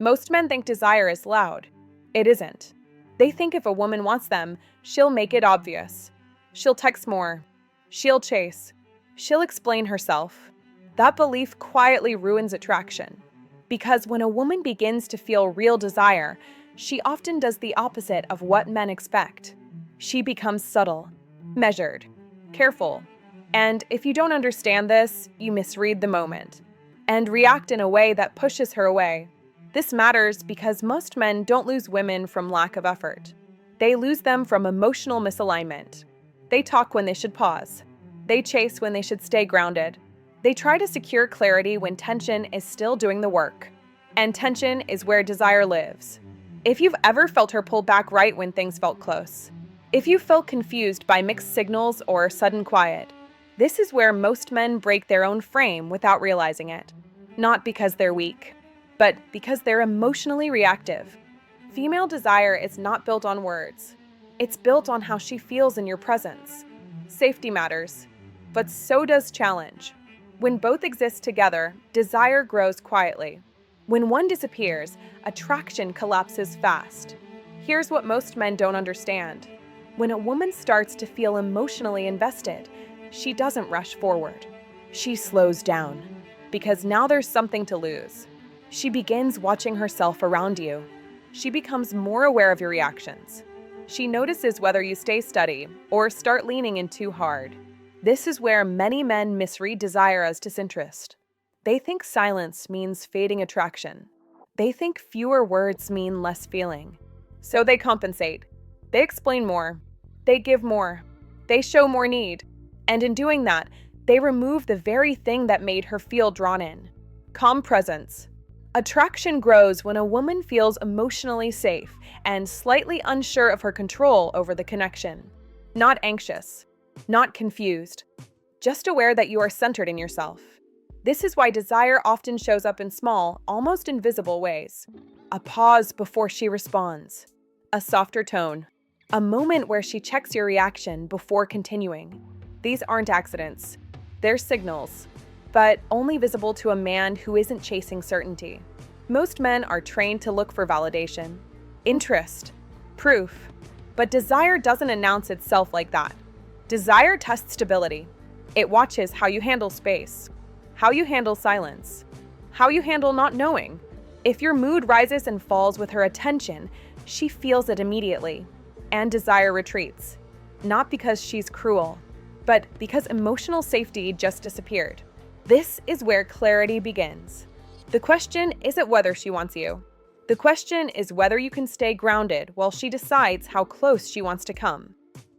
Most men think desire is loud. It isn't. They think if a woman wants them, she'll make it obvious. She'll text more. She'll chase. She'll explain herself. That belief quietly ruins attraction. Because when a woman begins to feel real desire, she often does the opposite of what men expect. She becomes subtle, measured, careful. And if you don't understand this, you misread the moment and react in a way that pushes her away. This matters because most men don't lose women from lack of effort. They lose them from emotional misalignment. They talk when they should pause. They chase when they should stay grounded. They try to secure clarity when tension is still doing the work. And tension is where desire lives. If you've ever felt her pull back right when things felt close, if you felt confused by mixed signals or sudden quiet, this is where most men break their own frame without realizing it. Not because they're weak, but because they're emotionally reactive. Female desire is not built on words. It's built on how she feels in your presence. Safety matters, but so does challenge. When both exist together, desire grows quietly. When one disappears, attraction collapses fast. Here's what most men don't understand. When a woman starts to feel emotionally invested, she doesn't rush forward. She slows down, because now there's something to lose. She begins watching herself around you. She becomes more aware of your reactions. She notices whether you stay steady or start leaning in too hard. This is where many men misread desire as disinterest. They think silence means fading attraction. They think fewer words mean less feeling. So they compensate. They explain more. They give more. They show more need. And in doing that, they remove the very thing that made her feel drawn in. Calm presence. Attraction grows when a woman feels emotionally safe and slightly unsure of her control over the connection. Not anxious, not confused, just aware that you are centered in yourself. This is why desire often shows up in small, almost invisible ways. A pause before she responds, a softer tone, a moment where she checks your reaction before continuing. These aren't accidents, they're signals, but only visible to a man who isn't chasing certainty. Most men are trained to look for validation, interest, proof, but desire doesn't announce itself like that. Desire tests stability. It watches how you handle space, how you handle silence, how you handle not knowing. If your mood rises and falls with her attention, she feels it immediately, and desire retreats. Not because she's cruel, but because emotional safety just disappeared. This is where clarity begins. The question isn't whether she wants you. The question is whether you can stay grounded while she decides how close she wants to come.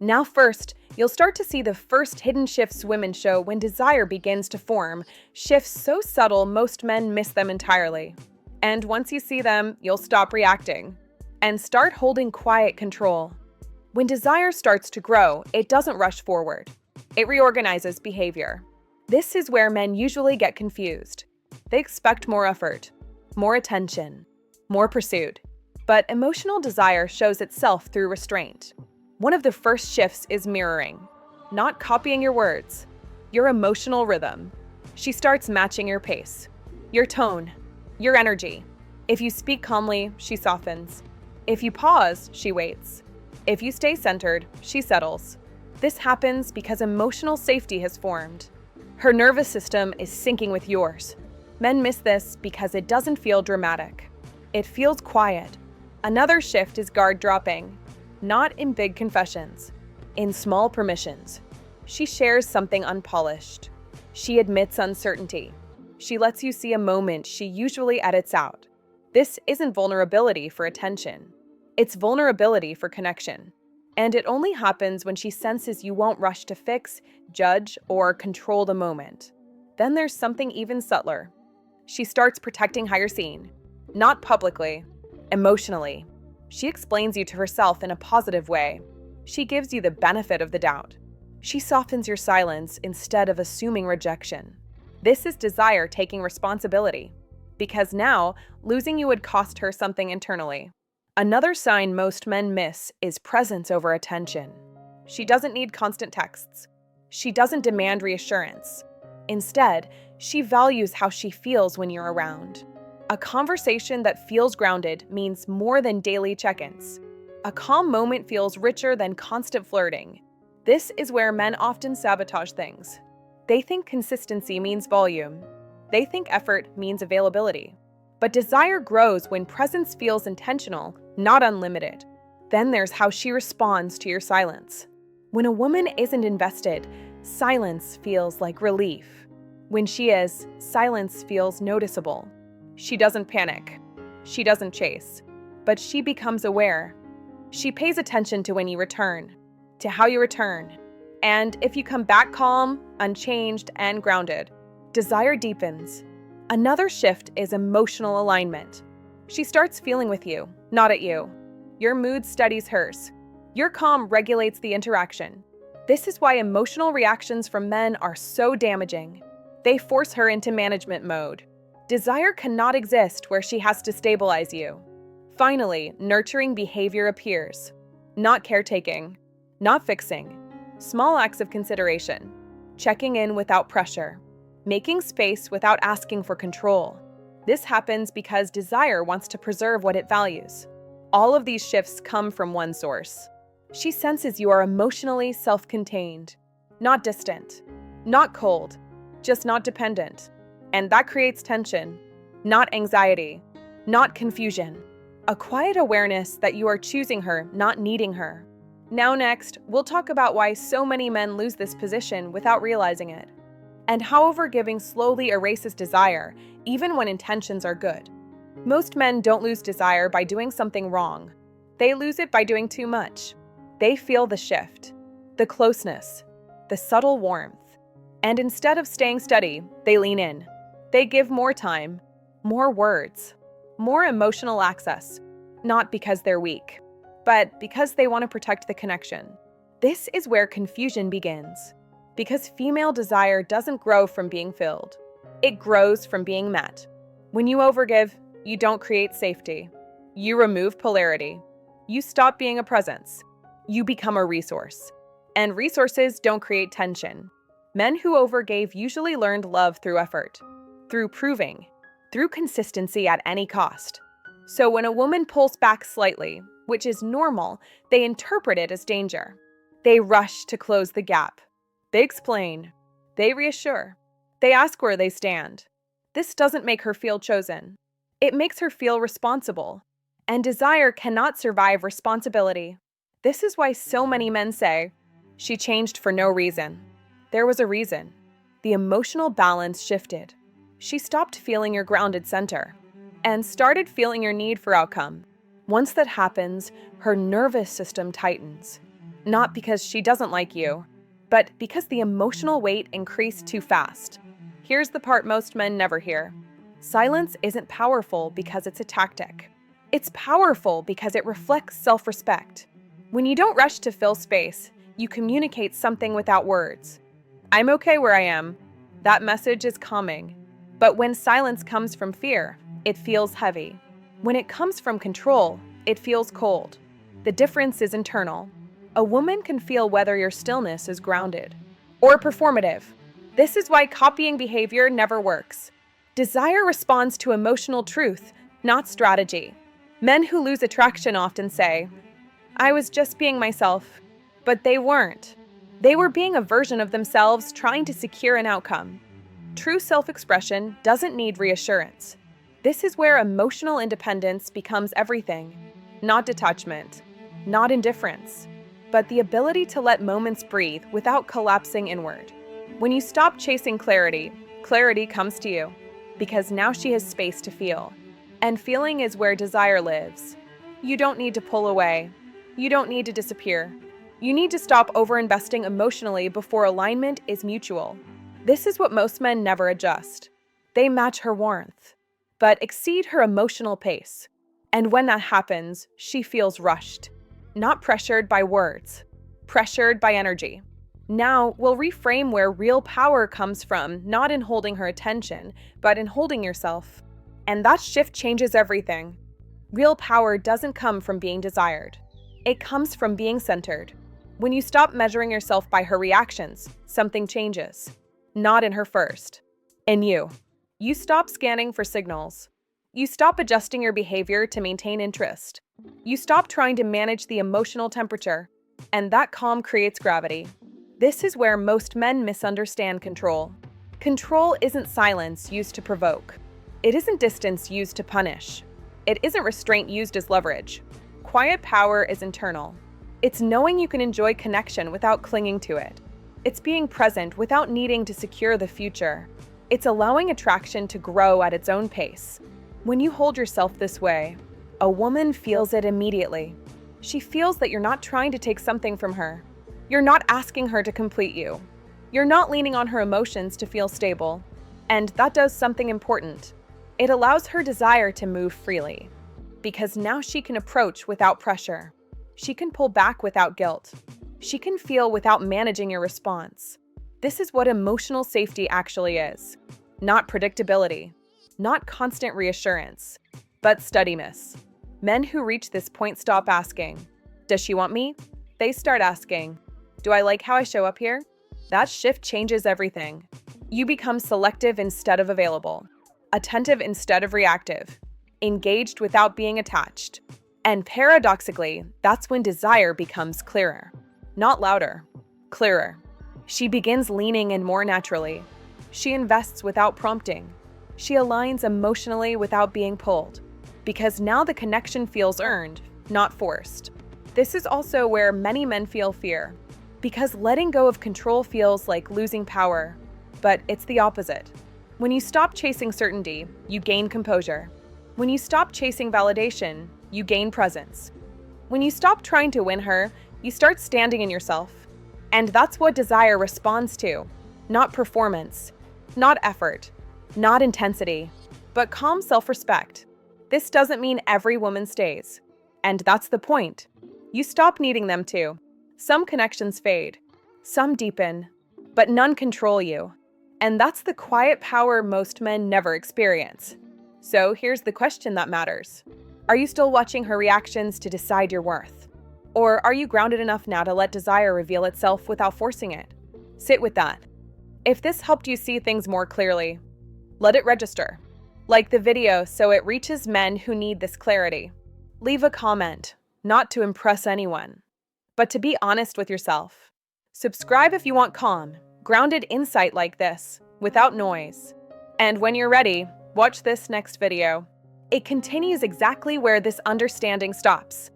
Now first, you'll start to see the first hidden shifts women show when desire begins to form, shifts so subtle most men miss them entirely. And once you see them, you'll stop reacting and start holding quiet control. When desire starts to grow, it doesn't rush forward. It reorganizes behavior. This is where men usually get confused. They expect more effort, more attention, more pursuit. But emotional desire shows itself through restraint. One of the first shifts is mirroring, not copying your words, your emotional rhythm. She starts matching your pace, your tone, your energy. If you speak calmly, she softens. If you pause, she waits. If you stay centered, she settles. This happens because emotional safety has formed. Her nervous system is syncing with yours. Men miss this because it doesn't feel dramatic. It feels quiet. Another shift is guard dropping, not in big confessions, in small permissions. She shares something unpolished. She admits uncertainty. She lets you see a moment she usually edits out. This isn't vulnerability for attention. It's vulnerability for connection. And it only happens when she senses you won't rush to fix, judge, or control the moment. Then there's something even subtler. She starts protecting how you're seen. Not publicly, emotionally. She explains you to herself in a positive way. She gives you the benefit of the doubt. She softens your silence instead of assuming rejection. This is desire taking responsibility. Because now, losing you would cost her something internally. Another sign most men miss is presence over attention. She doesn't need constant texts. She doesn't demand reassurance. Instead, she values how she feels when you're around. A conversation that feels grounded means more than daily check-ins. A calm moment feels richer than constant flirting. This is where men often sabotage things. They think consistency means volume. They think effort means availability. But desire grows when presence feels intentional, not unlimited. Then there's how she responds to your silence. When a woman isn't invested, silence feels like relief. When she is, silence feels noticeable. She doesn't panic. She doesn't chase. But she becomes aware. She pays attention to when you return, to how you return. And if you come back calm, unchanged, and grounded, desire deepens. Another shift is emotional alignment. She starts feeling with you, not at you. Your mood studies hers. Your calm regulates the interaction. This is why emotional reactions from men are so damaging. They force her into management mode. Desire cannot exist where she has to stabilize you. Finally, nurturing behavior appears. Not caretaking, not fixing. Small acts of consideration. Checking in without pressure. Making space without asking for control. This happens because desire wants to preserve what it values. All of these shifts come from one source. She senses you are emotionally self-contained, not distant, not cold, just not dependent. And that creates tension, not anxiety, not confusion. A quiet awareness that you are choosing her, not needing her. Now next, we'll talk about why so many men lose this position without realizing it, and how overgiving slowly erases desire, even when intentions are good. Most men don't lose desire by doing something wrong. They lose it by doing too much. They feel the shift, the closeness, the subtle warmth. And instead of staying steady, they lean in. They give more time, more words, more emotional access, not because they're weak, but because they want to protect the connection. This is where confusion begins, because female desire doesn't grow from being filled. It grows from being met. When you overgive, you don't create safety. You remove polarity. You stop being a presence. You become a resource. And resources don't create tension. Men who overgave usually learned love through effort, through proving, through consistency at any cost. So when a woman pulls back slightly, which is normal, they interpret it as danger. They rush to close the gap. They explain. They reassure. They ask where they stand. This doesn't make her feel chosen. It makes her feel responsible. And desire cannot survive responsibility. This is why so many men say, "She changed for no reason." There was a reason. The emotional balance shifted. She stopped feeling your grounded center and started feeling your need for outcome. Once that happens, her nervous system tightens. Not because she doesn't like you, but because the emotional weight increased too fast. Here's the part most men never hear. Silence isn't powerful because it's a tactic. It's powerful because it reflects self-respect. When you don't rush to fill space, you communicate something without words. I'm okay where I am. That message is calming. But when silence comes from fear, it feels heavy. When it comes from control, it feels cold. The difference is internal. A woman can feel whether your stillness is grounded or performative. This is why copying behavior never works. Desire responds to emotional truth, not strategy. Men who lose attraction often say, "I was just being myself," but they weren't. They were being a version of themselves trying to secure an outcome. True self-expression doesn't need reassurance. This is where emotional independence becomes everything. Not detachment, not indifference, but the ability to let moments breathe without collapsing inward. When you stop chasing clarity, clarity comes to you, because now she has space to feel. And feeling is where desire lives. You don't need to pull away. You don't need to disappear. You need to stop overinvesting emotionally before alignment is mutual. This is what most men never adjust. They match her warmth, but exceed her emotional pace. And when that happens, she feels rushed, not pressured by words, pressured by energy. Now, we'll reframe where real power comes from, not in holding her attention, but in holding yourself. And that shift changes everything. Real power doesn't come from being desired. It comes from being centered. When you stop measuring yourself by her reactions, something changes. Not in her first. In you. You stop scanning for signals. You stop adjusting your behavior to maintain interest. You stop trying to manage the emotional temperature, and that calm creates gravity. This is where most men misunderstand control. Control isn't silence used to provoke. It isn't distance used to punish. It isn't restraint used as leverage. Quiet power is internal. It's knowing you can enjoy connection without clinging to it. It's being present without needing to secure the future. It's allowing attraction to grow at its own pace. When you hold yourself this way, a woman feels it immediately. She feels that you're not trying to take something from her. You're not asking her to complete you. You're not leaning on her emotions to feel stable. And that does something important. It allows her desire to move freely. Because now she can approach without pressure. She can pull back without guilt. She can feel without managing your response. This is what emotional safety actually is. Not predictability. Not constant reassurance, but steadiness. Men who reach this point stop asking, "Does she want me?" They start asking, "Do I like how I show up here?" That shift changes everything. You become selective instead of available, attentive instead of reactive, engaged without being attached. And paradoxically, that's when desire becomes clearer. Not louder, clearer. She begins leaning in more naturally. She invests without prompting. She aligns emotionally without being pulled, because now the connection feels earned, not forced. This is also where many men feel fear, because letting go of control feels like losing power, but it's the opposite. When you stop chasing certainty, you gain composure. When you stop chasing validation, you gain presence. When you stop trying to win her, you start standing in yourself. And that's what desire responds to, not performance, not effort, not intensity, but calm self-respect. This doesn't mean every woman stays. And that's the point. You stop needing them to. Some connections fade, some deepen, but none control you. And that's the quiet power most men never experience. So here's the question that matters. Are you still watching her reactions to decide your worth? Or are you grounded enough now to let desire reveal itself without forcing it? Sit with that. If this helped you see things more clearly, let it register. Like the video so it reaches men who need this clarity. Leave a comment, not to impress anyone, but to be honest with yourself. Subscribe if you want calm, grounded insight like this, without noise. And when you're ready, watch this next video. It continues exactly where this understanding stops.